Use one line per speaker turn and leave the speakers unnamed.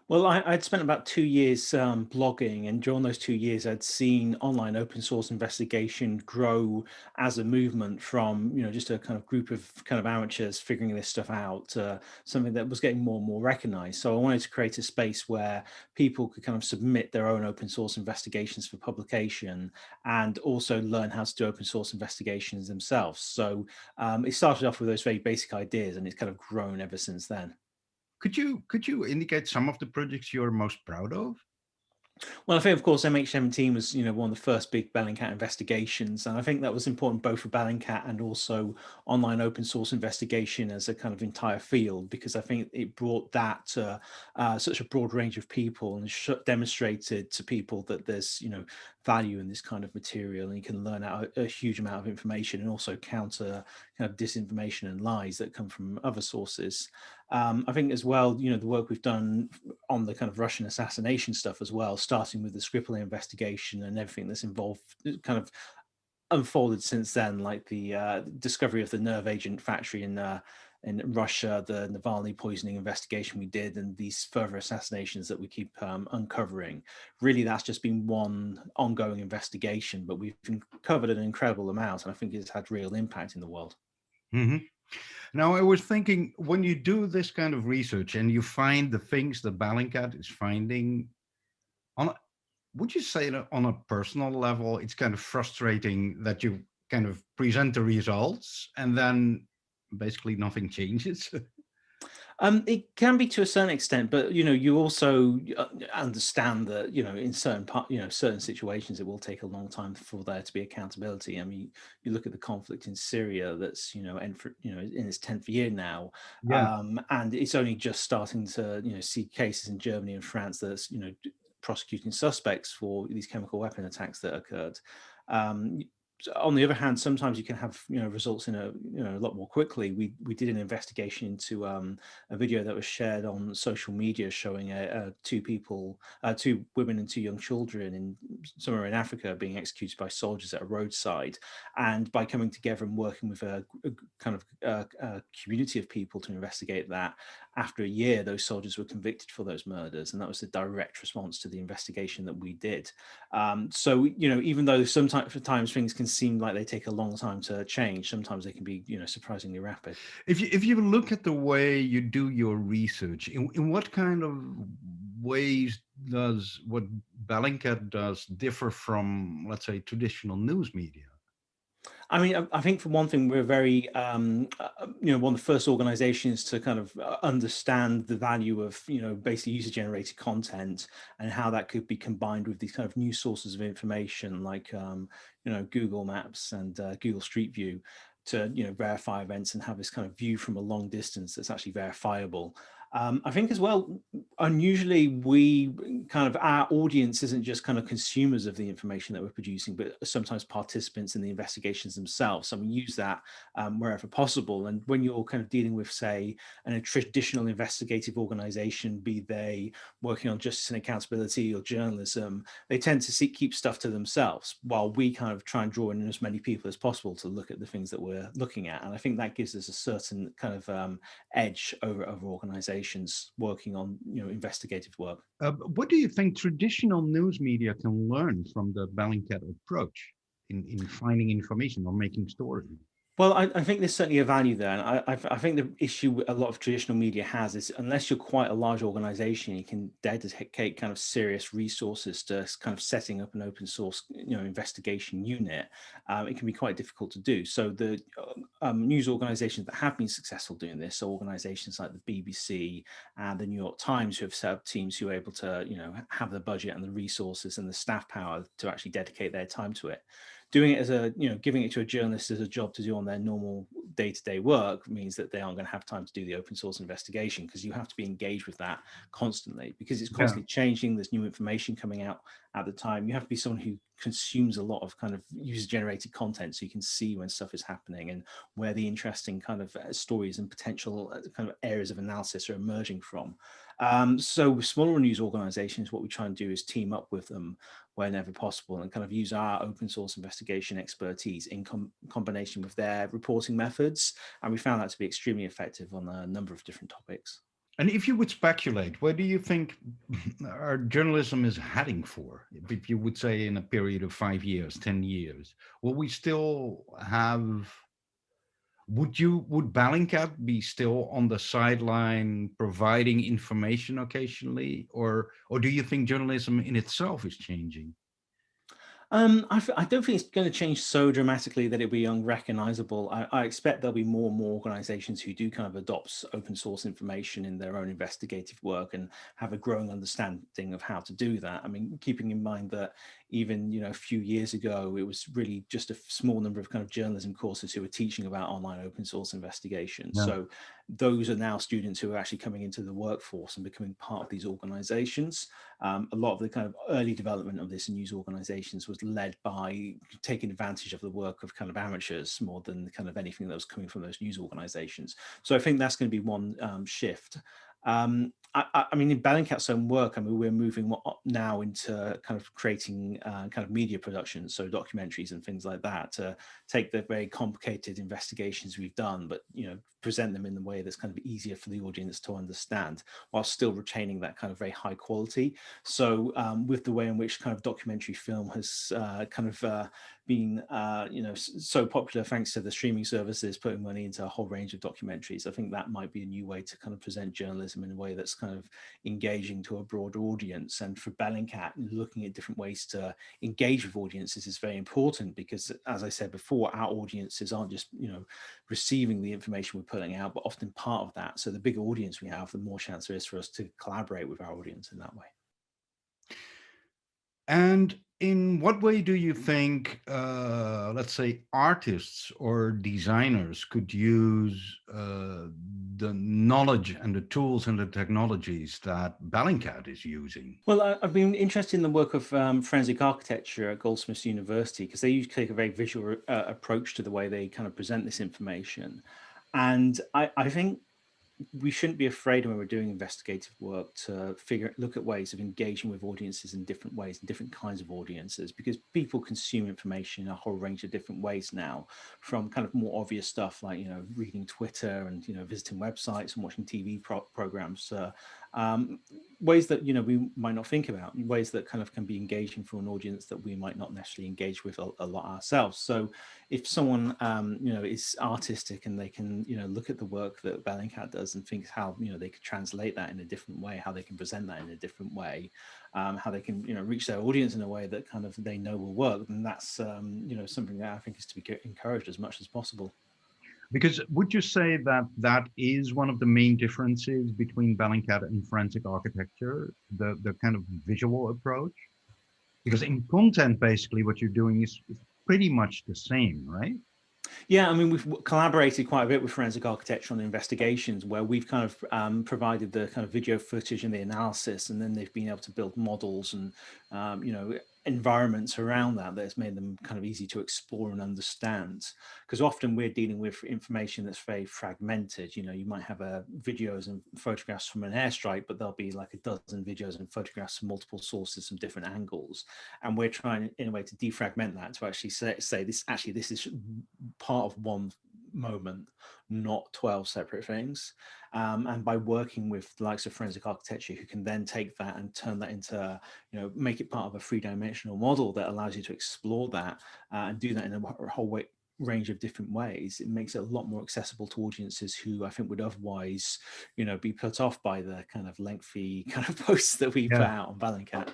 Well, I'd spent about 2 years blogging, and during those 2 years, I'd seen online open source investigation grow as a movement from, just a kind of group of kind of amateurs figuring this stuff out to something that was getting more and more recognized. So I wanted to create a space where people could kind of submit their own open source investigations for publication and also learn how to do open source investigations themselves. So it started off with those very basic ideas, and it's kind of grown ever since then.
Could you indicate some of the projects you're most proud of?
Well, I think, of course, MH17 was, one of the first big Bellingcat investigations, and I think that was important both for Bellingcat and also online open source investigation as a kind of entire field, because I think it brought that to such a broad range of people and demonstrated to people that there's, value in this kind of material, and you can learn out a huge amount of information and also counter kind of disinformation and lies that come from other sources. I think as well, the work we've done on the kind of Russian assassination stuff as well, starting with the Skripal investigation and everything that's involved, kind of unfolded since then, like the discovery of the nerve agent factory in Russia, the Navalny poisoning investigation we did, and these further assassinations that we keep uncovering. Really, that's just been one ongoing investigation, but we've covered an incredible amount, and I think it's had real impact in the world.
Hmm. Now, I was thinking, when you do this kind of research and you find the things that Bellingcat is finding, on a, would you say that on a personal level, it's kind of frustrating that you kind of present the results and then basically nothing changes?
It can be to a certain extent, but you also understand that in certain situations, it will take a long time for there to be accountability. I mean, you look at the conflict in Syria that's in its 10th year now,
Yeah.
and it's only just starting to see cases in Germany and France that's prosecuting suspects for these chemical weapon attacks that occurred. Um, on the other hand, sometimes you can have results in a lot more quickly. We did an investigation into a video that was shared on social media showing two women and two young children in somewhere in Africa being executed by soldiers at a roadside. And by coming together and working with a kind of a community of people to investigate that, after a year, those soldiers were convicted for those murders, and that was the direct response to the investigation that we did. So even though sometimes things can seem like they take a long time to change, sometimes they can be surprisingly rapid.
If you look at the way you do your research, in what kind of ways does what Bellingcat does differ from, let's say, traditional news media?
I mean, I think for one thing, we're very, one of the first organizations to kind of understand the value of, basically user-generated content and how that could be combined with these kind of new sources of information like, Google Maps and Google Street View to, verify events and have this kind of view from a long distance that's actually verifiable. I think as well, unusually, we kind of our audience isn't just kind of consumers of the information that we're producing, but sometimes participants in the investigations themselves. So we use that wherever possible. And when you're kind of dealing with, say, a traditional investigative organization, be they working on justice and accountability or journalism, they tend to keep stuff to themselves, while we kind of try and draw in as many people as possible to look at the things that we're looking at. And I think that gives us a certain kind of edge over other organizations working on investigative work.
What do you think traditional news media can learn from the Bellingcat approach in finding information or making stories?
Well, I think there's certainly a value there, and I think the issue a lot of traditional media has is unless you're quite a large organization, you can dedicate kind of serious resources to kind of setting up an open source, investigation unit. It can be quite difficult to do. So the news organizations that have been successful doing this, so organizations like the BBC and the New York Times, who have set up teams who are able to, have the budget and the resources and the staff power to actually dedicate their time to it. Doing it as giving it to a journalist as a job to do on their normal day-to-day work means that they aren't going to have time to do the open source investigation, because you have to be engaged with that constantly, because it's
Yeah.
constantly changing. There's new information coming out at the time. You have to be someone who consumes a lot of kind of user-generated content, so you can see when stuff is happening and where the interesting kind of stories and potential kind of areas of analysis are emerging from. So with smaller news organizations, what we try and do is team up with them whenever possible and kind of use our open source investigation expertise in combination with their reporting methods. And we found that to be extremely effective on a number of different topics.
And if you would speculate, where do you think our journalism is heading for? If you would say in a period of 5 years, 10 years, will we still have, would Bellingcat be still on the sideline providing information occasionally? Or do you think journalism in itself is changing?
I don't think it's going to change so dramatically that it'll be unrecognizable. I expect there'll be more and more organizations who do kind of adopt open source information in their own investigative work and have a growing understanding of how to do that. I mean, keeping in mind that even, a few years ago, it was really just a small number of kind of journalism courses who were teaching about online open source investigations.
Yeah.
So those are now students who are actually coming into the workforce and becoming part of these organizations. A lot of the kind of early development of this in news organizations was led by taking advantage of the work of kind of amateurs more than kind of anything that was coming from those news organizations. So I think that's going to be one shift. I mean, in Bellingcat's own work, I mean, we're moving now into kind of creating kind of media productions, so documentaries and things like that, to take the very complicated investigations we've done, but present them in a way that's kind of easier for the audience to understand, while still retaining that kind of very high quality. So with the way in which kind of documentary film has been so popular thanks to the streaming services putting money into a whole range of documentaries, I think that might be a new way to kind of present journalism in a way that's kind of engaging to a broader audience. And for Bellingcat, looking at different ways to engage with audiences is very important, because as I said before, our audiences aren't just receiving the information we're putting out, but often part of that. So the bigger audience we have, the more chance there is for us to collaborate with our audience in that way.
And in what way do you think, let's say, artists or designers could use the knowledge and the tools and the technologies that Bellingcat is using?
Well, I've been interested in the work of forensic architecture at Goldsmiths University, because they usually take a very visual approach to the way they kind of present this information. And I think we shouldn't be afraid when we're doing investigative work to look at ways of engaging with audiences in different ways, in different kinds of audiences, because people consume information in a whole range of different ways now, from kind of more obvious stuff like reading Twitter and visiting websites and watching TV programs, ways that we might not think about, ways that kind of can be engaging for an audience that we might not necessarily engage with a lot ourselves. So if someone is artistic and they can look at the work that Bellingcat does and think how they could translate that in a different way, how they can present that in a different way, how they can reach their audience in a way that kind of they know will work, then that's something that I think is to be encouraged as much as possible.
Because would you say that that is one of the main differences between Bellingcat and forensic architecture, the kind of visual approach? Because in content, basically, what you're doing is pretty much the same, right?
Yeah, I mean, we've collaborated quite a bit with forensic architecture on investigations, where we've kind of provided the kind of video footage and the analysis, and then they've been able to build models and environments around that that's made them kind of easy to explore and understand. Because often we're dealing with information that's very fragmented. You might have videos and photographs from an airstrike, but there'll be like a dozen videos and photographs from multiple sources from different angles, and we're trying in a way to defragment that to actually say this is part of one moment, not 12 separate things. And by working with the likes of forensic architecture, who can then take that and turn that into, make it part of a three-dimensional model that allows you to explore that and do that in a whole range of different ways, it makes it a lot more accessible to audiences who I think would otherwise, be put off by the kind of lengthy kind of posts that we put out on Bellingcat.